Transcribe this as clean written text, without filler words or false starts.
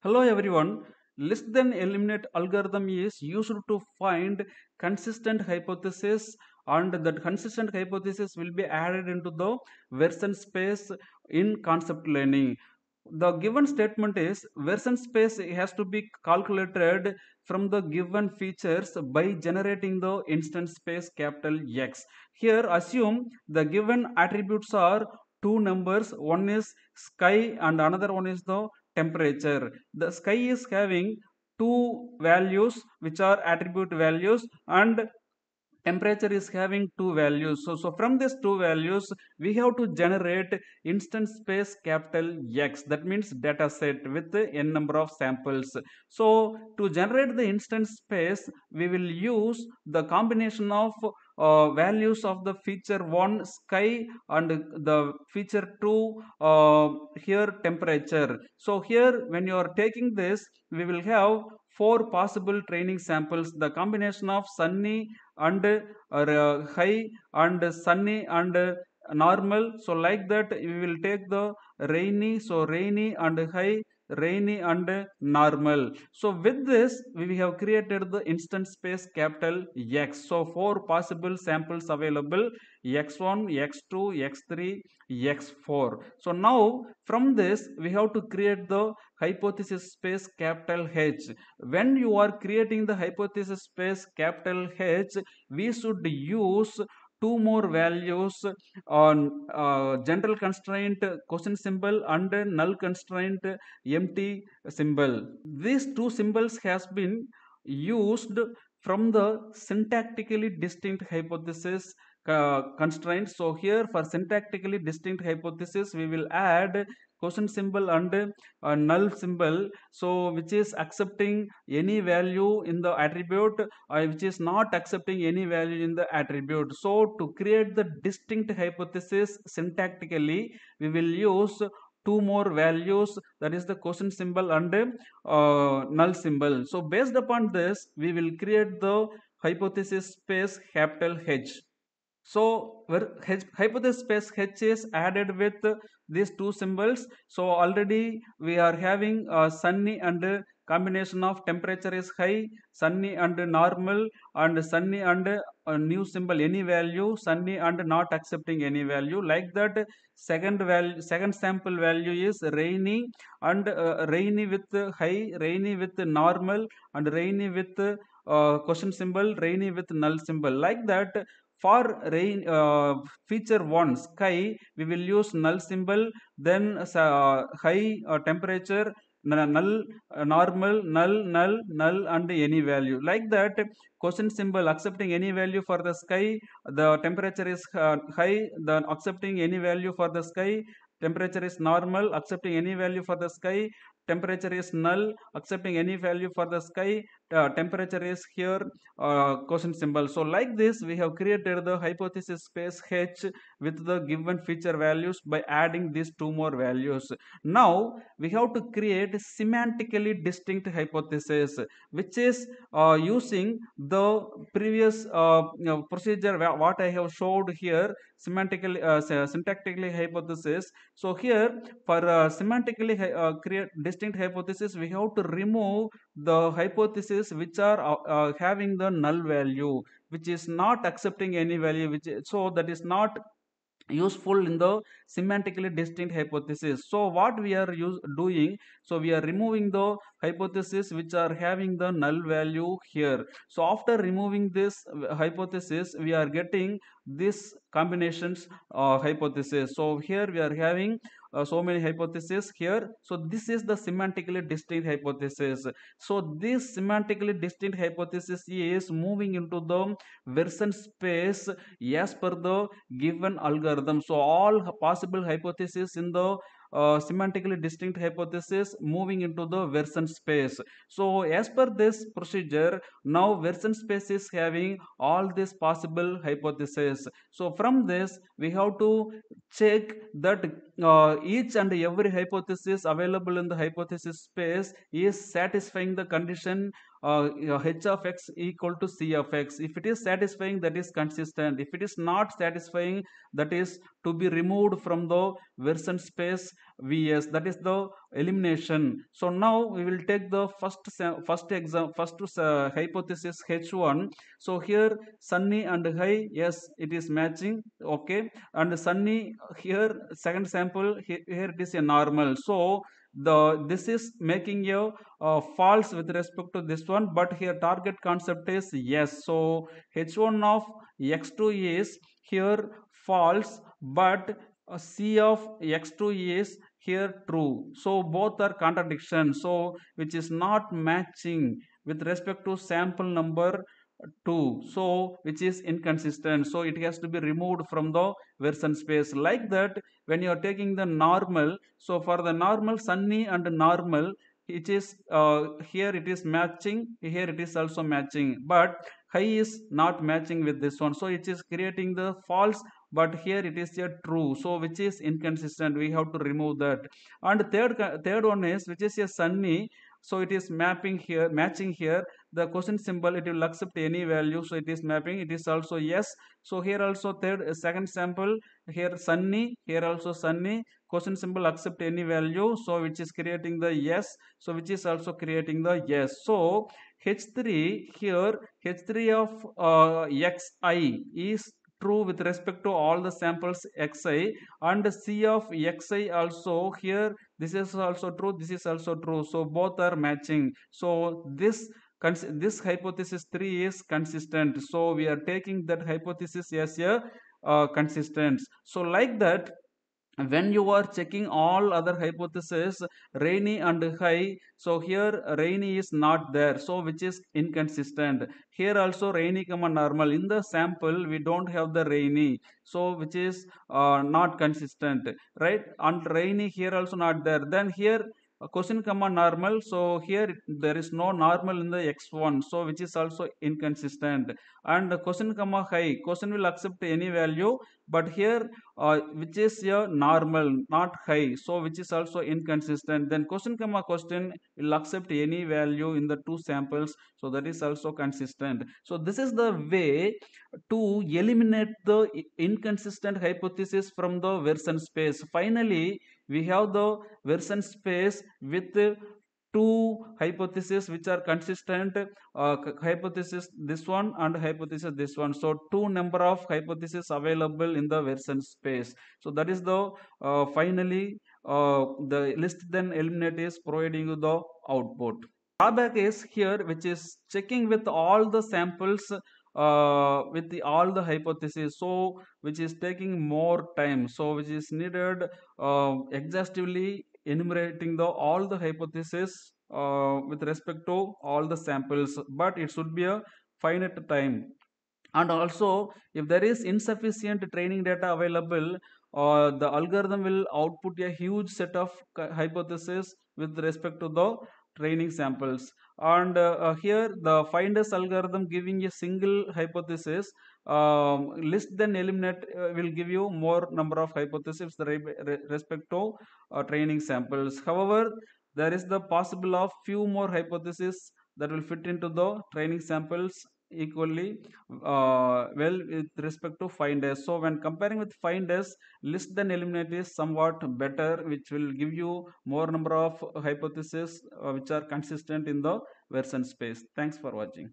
Hello everyone. List then eliminate algorithm is used to find consistent hypothesis, and that consistent hypothesis will be added into the version space in concept learning. The given statement is version space has to be calculated from the given features by generating the instance space capital X. Here assume the given attributes are two numbers, one is sky and another one is the temperature. The sky is having two values which are attribute values, and temperature is having two values. So from these two values we have to generate instance space capital X, that means data set with n number of samples. So to generate the instance space we will use the combination of values of the feature 1 sky and the feature 2 here temperature. So here when you are taking this we will have four possible training samples, the combination of sunny and high and sunny and normal. So like that we will take the rainy, so rainy and high, rainy and normal. So with this we have created the instance space capital X. So four possible samples available: x1, x2, x3, x4. So now from this we have to create the hypothesis space capital H. When you are creating the hypothesis space capital H, we should use two more values on general constraint question symbol and null constraint empty symbol. These two symbols has been used from the syntactically distinct hypothesis constraints. So here for syntactically distinct hypothesis we will add question symbol and null symbol, so which is accepting any value in the attribute, which is not accepting any value in the attribute. So to create the distinct hypothesis syntactically we will use two more values, that is the question symbol and null symbol. So based upon this we will create the hypothesis space capital H. So where hypothesis space H is added with these two symbols. So already we are having sunny and combination of temperature is high, sunny and normal, and sunny and new symbol any value, sunny and not accepting any value. Like that second sample value is rainy, and rainy with high, rainy with normal, and rainy with question symbol, rainy with null symbol. Like that for rain feature 1 sky we will use null symbol, then high temperature, null, normal, null and any value. Like that question symbol accepting any value for the sky, the temperature is high, then accepting any value for the sky, temperature is normal, accepting any value for the sky, temperature is null, accepting any value for the sky, temperature is here question symbol. So like this we have created the hypothesis space H with the given feature values by adding these two more values. Now we have to create semantically distinct hypothesis, which is using the previous procedure what I have showed here, semantically syntactically hypothesis. So here for semantically create distinct hypothesis we have to remove the hypothesis which are having the null value, which is not accepting any value, which so that is not useful in the semantically distinct hypothesis. So what we are doing, so we are removing the hypothesis which are having the null value here. So after removing this hypothesis we are getting this combinations hypothesis. So here we are having so many hypotheses here. So this is the semantically distinct hypothesis. So this semantically distinct hypothesis is moving into the version space as per the given algorithm. So all possible hypotheses in the semantically distinct hypothesis moving into the version space. So as per this procedure now version space is having all these possible hypotheses. So from this we have to check that each and every hypothesis available in the hypothesis space is satisfying the condition h of x equal to c of x. If it is satisfying, that is consistent. If it is not satisfying, that is to be removed from the version space vs, that is the elimination. So now we will take the first hypothesis h1. So here sunny and high, yes, it is matching, okay. And sunny here, second sample here it is a normal. So the this is making a false with respect to this one, but here target concept is yes. So h1 of x2 is here false, but c of x2 is here true. So both are contradiction, so which is not matching with respect to sample number 2, so which is inconsistent, so it has to be removed from the version space. Like that, when you are taking the normal, so for the normal sunny and normal, it is here it is matching, here it is also matching, but high is not matching with this one, so it is creating the false, but here it is a true, so which is inconsistent, we have to remove that. And third one is which is a sunny, so it is mapping here, matching here, the question symbol it will accept any value, so it is mapping, it is also yes. So here also second sample, here sunny, here also sunny, question symbol accept any value, so which is creating the yes, so which is also creating the yes. So h3 here, h3 of xi is true with respect to all the samples xi, and c of xi also here, this is also true, this is also true, so both are matching. So this hypothesis 3 is consistent, so we are taking that hypothesis as a consistent. So like that, when you are checking all other hypotheses, rainy and high, so here rainy is not there, so which is inconsistent. Here also rainy comma normal, in the sample we don't have the rainy, so which is not consistent, right? And rainy here also not there, then here question comma normal, so here there is no normal in the x1, so which is also inconsistent. And question comma high, question will accept any value, but here which is a normal, not high, so which is also inconsistent. Then question comma question will accept any value in the two samples, so that is also consistent. So this is the way to eliminate the inconsistent hypothesis from the version space. Finally we have the version space with two hypotheses which are consistent, hypothesis this one and hypothesis this one, so two number of hypotheses available in the version space. So that is the finally the list then eliminate is providing you the output. Drawback is here, which is checking with all the samples with all the hypotheses, so which is taking more time, so which is needed exhaustively enumerating the all the hypotheses with respect to all the samples, but it should be a finite time. And also if there is insufficient training data available, the algorithm will output a huge set of hypotheses with respect to the training samples. And here the finders algorithm giving a single hypothesis, list then eliminate will give you more number of hypotheses with respect to training samples. However, there is the possible of few more hypotheses that will fit into the training samples equally well with respect to finders. So when comparing with finders, list then eliminate is somewhat better, which will give you more number of hypotheses which are consistent in the version space. Thanks for watching.